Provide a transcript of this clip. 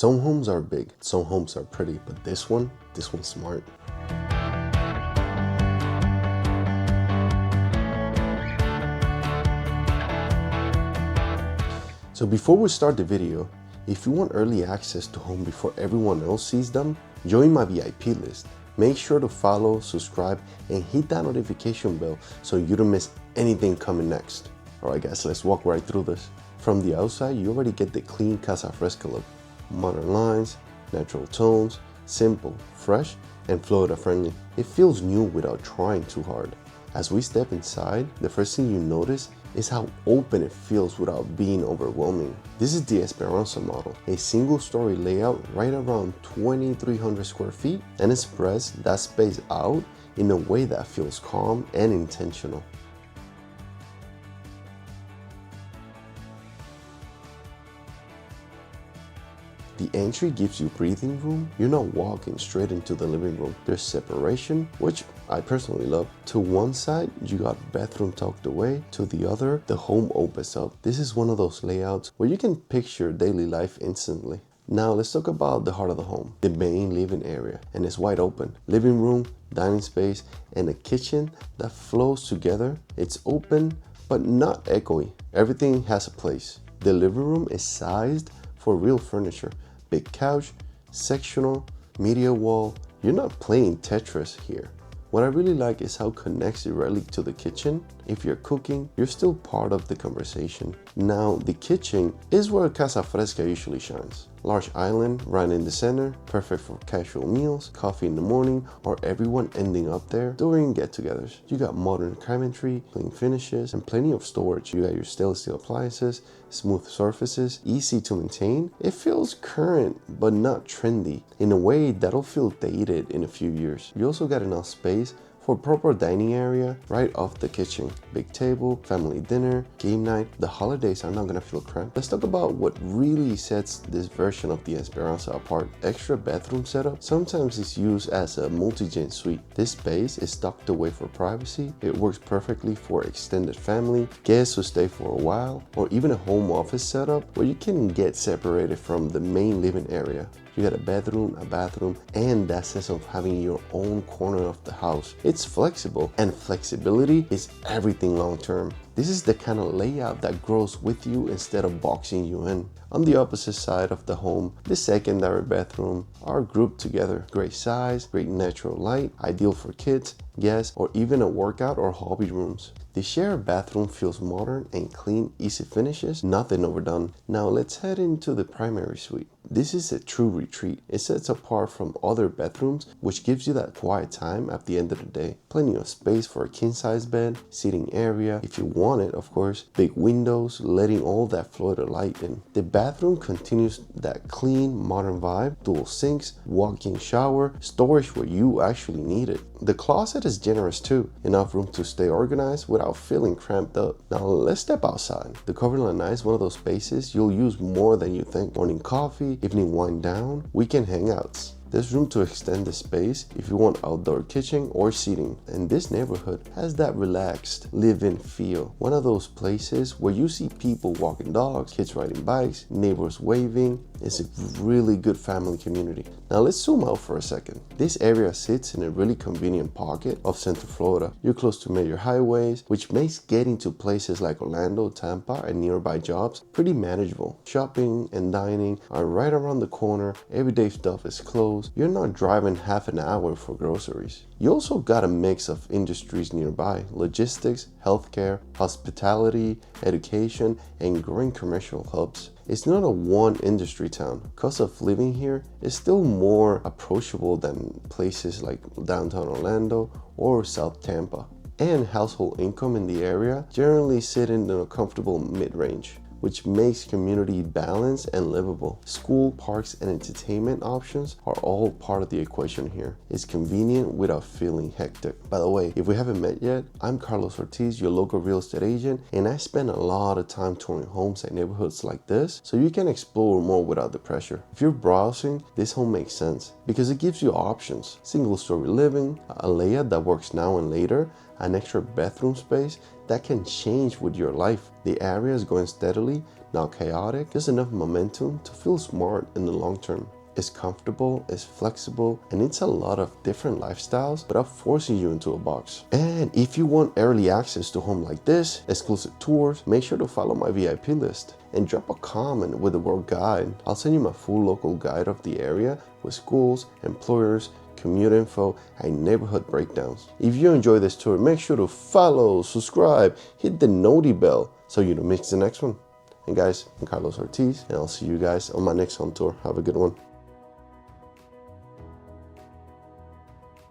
Some homes are big, some homes are pretty, but this one's smart. So before we start the video, if you want early access to home before everyone else sees them, join my VIP list. Make sure to follow, subscribe, and hit that notification bell so you don't miss anything coming next. Alright guys, let's walk right through this. From the outside, you already get the clean Casa Fresca look. Modern lines, natural tones, simple, fresh, and Florida friendly. It feels new without trying too hard. As we step inside, the first thing you notice is how open it feels without being overwhelming. This is the Esperanza model, a single-story layout right around 2,300 square feet, and it spreads that space out in a way that feels calm and intentional. The entry gives you breathing room. You're not walking straight into the living room. There's separation, which I personally love. To one side, you got bathroom tucked away. To the other, the home opens up. This is one of those layouts where you can picture daily life instantly. Now let's talk about the heart of the home, the main living area, and it's wide open. Living room, dining space, and a kitchen that flows together. It's open, but not echoey. Everything has a place. The living room is sized for real furniture. Big couch, sectional, media wall. You're not playing Tetris here. What I really like is how it connects directly to the kitchen. If you're cooking, you're still part of the conversation. Now, the kitchen is where Casa Fresca usually shines. Large island right in the center, perfect for casual meals, coffee in the morning, or everyone ending up there during get-togethers. You got modern cabinetry, clean finishes, and plenty of storage. You got your stainless steel appliances, smooth surfaces, easy to maintain. It feels current, but not trendy, in a way that'll feel dated in a few years. You also got enough space for proper dining area right off the kitchen. Big table, family dinner, game night. The holidays are not gonna feel cramped. Let's talk about what really sets this version of the Esperanza apart. Extra bathroom setup. Sometimes it's used as a multi-gen suite. This space is tucked away for privacy. It works perfectly for extended family, guests who stay for a while, or even a home office setup where you can get separated from the main living area. You got a bathroom, and that sense of having your own corner of the house. It's flexible, and flexibility is everything long term. This is the kind of layout that grows with you instead of boxing you in. On the opposite side of the home, the secondary bathroom are grouped together. Great size, great natural light, ideal for kids, guests, or even a workout or hobby rooms. The shared bathroom feels modern and clean, easy finishes, nothing overdone. Now let's head into the primary suite. This is a true retreat. It sets apart from other bedrooms, which gives you that quiet time at the end of the day. Plenty of space for a king-size bed, seating area, if you want it, of course. Big windows, letting all that Florida light in. The bathroom continues that clean, modern vibe. Dual sinks, walk-in shower, storage where you actually need it. The closet is generous too, enough room to stay organized without feeling cramped up. Now let's step outside. The cover lanai is one of those spaces you'll use more than you think. Morning coffee, evening wind down, weekend hangouts. There's room to extend the space if you want outdoor kitchen or seating. And this neighborhood has that relaxed, live-in feel. One of those places where you see people walking dogs, kids riding bikes, neighbors waving. It's a really good family community. Now let's zoom out for a second. This area sits in a really convenient pocket of Central Florida. You're close to major highways, which makes getting to places like Orlando, Tampa, and nearby jobs pretty manageable. Shopping and dining are right around the corner. Everyday stuff is close. You're not driving half an hour for groceries. You also got a mix of industries nearby: logistics, healthcare, hospitality, education, and growing commercial hubs. It's not a one industry town. Cost of living here is still more approachable than places like downtown Orlando or South Tampa. And household income in the area generally sit in a comfortable mid-range, which makes community balanced and livable. School, parks, and entertainment options are all part of the equation here. It's convenient without feeling hectic. By the way, if we haven't met yet, I'm Carlos Ortiz, your local real estate agent, and I spend a lot of time touring homes and neighborhoods like this so you can explore more without the pressure. If you're browsing, this home makes sense because it gives you options: single-story living, a layout that works now and later, an extra bathroom space that can change with your life. The area is going steadily, not chaotic, just enough momentum to feel smart in the long term. It's comfortable, it's flexible, and it's a lot of different lifestyles without forcing you into a box. And if you want early access to home like this, exclusive tours, make sure to follow my VIP list and drop a comment with the word guide. I'll send you my full local guide of the area with schools, employers, commute info, and neighborhood breakdowns. If you enjoy this tour, make sure to follow, subscribe, hit the noti bell so you don't miss the next one. And guys, I'm Carlos Ortiz, and I'll see you guys on my next home tour. Have a good one.